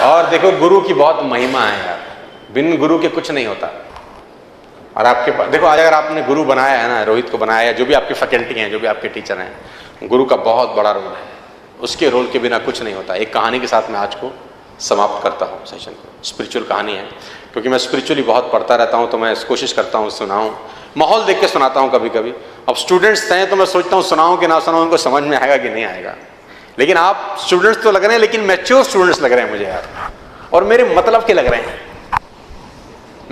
और देखो गुरु की बहुत महिमा है यार, बिन गुरु के कुछ नहीं होता। और आपके पास देखो, आज अगर आपने गुरु बनाया है ना, रोहित को बनाया है, जो भी आपके फैकल्टी हैं, जो भी आपके टीचर हैं, गुरु का बहुत बड़ा रोल है। उसके रोल के बिना कुछ नहीं होता। एक कहानी के साथ मैं आज को समाप्त करता हूँ सेशन को। स्पिरिचुअल कहानी है, क्योंकि मैं स्पिरिचुअली बहुत पढ़ता रहता हूँ, तो मैं कोशिश करता हूँ सुनाऊँ, माहौल देख के सुनाता हूँ कभी कभी। अब स्टूडेंट्स हैं तो मैं सोचता हूँ सुनाऊँ कि ना सुनाऊँ, उनको समझ में आएगा कि नहीं आएगा। लेकिन आप स्टूडेंट्स तो लग रहे हैं, लेकिन मैच्योर स्टूडेंट्स लग रहे हैं मुझे यार, और मेरे मतलब के लग रहे हैं।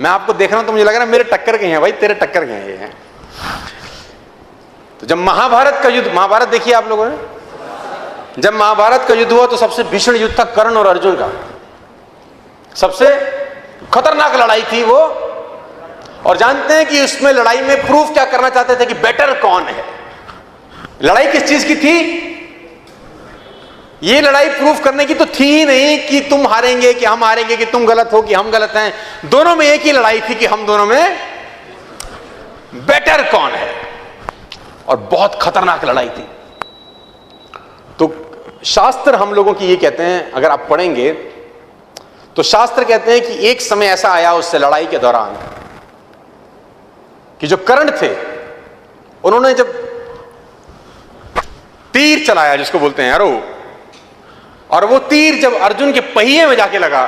मैं आपको देख रहा हूं तो मुझे लग रहा है मेरे टक्कर के हैं भाई, तेरे टक्कर के हैं ये हैं। तो जब महाभारत का युद्ध, महाभारत देखिए आप लोगों ने, जब महाभारत का युद्ध हुआ तो सबसे भीषण युद्ध था कर्ण और अर्जुन का। सबसे खतरनाक लड़ाई थी वो। और जानते हैं कि उसमें लड़ाई में प्रूफ क्या करना चाहते थे कि बेटर कौन है। लड़ाई किस चीज की थी? ये लड़ाई प्रूफ करने की तो थी ही नहीं कि तुम हारेंगे कि हम हारेंगे, कि तुम गलत हो कि हम गलत हैं। दोनों में एक ही लड़ाई थी कि हम दोनों में बेटर कौन है। और बहुत खतरनाक लड़ाई थी। तो शास्त्र हम लोगों की ये कहते हैं, अगर आप पढ़ेंगे तो शास्त्र कहते हैं कि एक समय ऐसा आया उससे लड़ाई के दौरान कि जो कर्ण थे, उन्होंने जब तीर चलाया, जिसको बोलते हैं एरो, और वो तीर जब अर्जुन के पहिए में जाके लगा,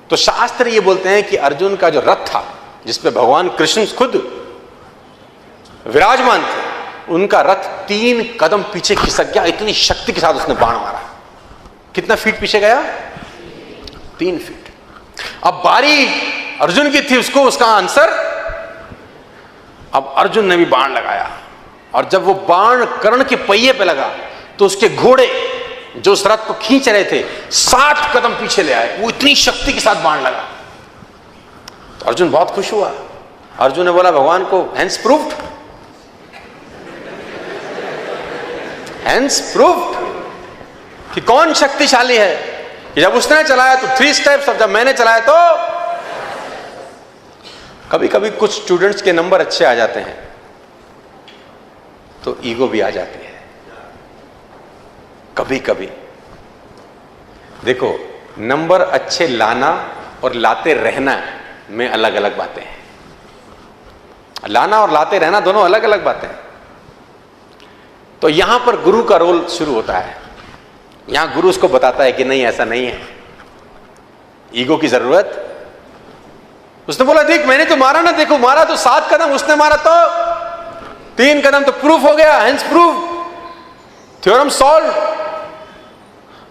तो शास्त्र ये बोलते हैं कि अर्जुन का जो रथ था, जिसपे भगवान कृष्ण खुद विराजमान थे, उनका रथ 3 कदम पीछे खिसक गया। इतनी शक्ति के साथ उसने बाण मारा। कितना फीट पीछे गया? 3 फीट। अब बारी अर्जुन की थी, उसको उसका आंसर। अब अर्जुन ने भी बाण लगाया, और जब वो बाण कर्ण के पहिए पे लगा तो उसके घोड़े जो उस रथ को खींच रहे थे 60 कदम पीछे ले आए। वो इतनी शक्ति के साथ बाण लगा। तो अर्जुन बहुत खुश हुआ। अर्जुन ने बोला भगवान को, हैंस प्रूव्ड, हैंस प्रूव्ड कि कौन शक्तिशाली है। कि जब उसने चलाया तो 3 स्टेप्स, अब जब मैंने चलाया तो। कभी कभी कुछ स्टूडेंट्स के नंबर अच्छे आ जाते हैं तो ईगो भी आ जाती है। कभी कभी देखो, नंबर अच्छे लाना और लाते रहना में अलग अलग बातें हैं। लाना और लाते रहना दोनों अलग अलग बातें हैं। तो यहां पर गुरु का रोल शुरू होता है। यहां गुरु उसको बताता है कि नहीं, ऐसा नहीं है, ईगो की जरूरत। उसने बोला देख मैंने तो मारा ना, देखो मारा तो 7 कदम, उसने मारा तो 3 कदम, तो प्रूफ हो गया, हेंस प्रूफ, थ्योरम सॉल्व।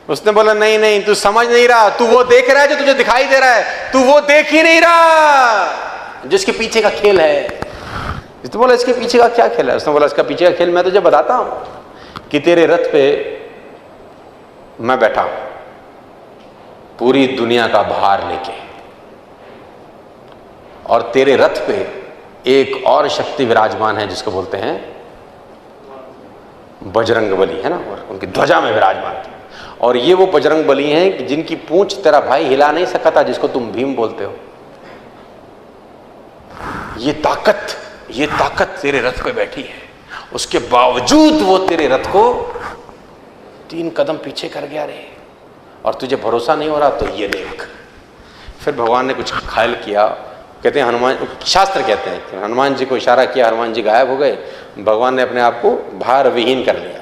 उसने बोला नहीं नहीं, तू समझ नहीं रहा, तू वो देख रहा है जो तुझे दिखाई दे रहा है, तू वो देख ही नहीं रहा जिसके पीछे का खेल है। उसने बोला इसके पीछे का क्या खेल है? उसने बोला इसका पीछे का खेल मैं तुझे बताता हूं कि तेरे रथ पे मैं बैठा हूं, पूरी दुनिया का भार लेके, और तेरे रथ पे एक और शक्ति विराजमान है जिसको बोलते हैं बजरंग बली, है ना, और उनकी ध्वजा में विराजमान थे। और ये वो बजरंग बली हैं कि जिनकी पूंछ तेरा भाई हिला नहीं सका था, जिसको तुम भीम बोलते हो। ये ताकत तेरे रथ पे बैठी है, उसके बावजूद वो तेरे रथ को 3 कदम पीछे कर गया रे। और तुझे भरोसा नहीं हो रहा तो ये देख। फिर भगवान ने कुछ ख्याल किया। कहते हैं हनुमान, शास्त्र कहते हैं कि हनुमान जी को इशारा किया, हनुमान जी गायब हो गए। भगवान ने अपने आप को भार विहीन कर लिया।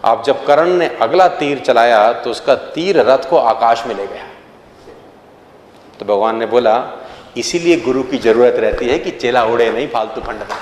अब जब कर्ण ने अगला तीर चलाया तो उसका तीर रथ को आकाश में ले गया। तो भगवान ने बोला इसीलिए गुरु की जरूरत रहती है कि चेला उड़े नहीं फालतू फंड में।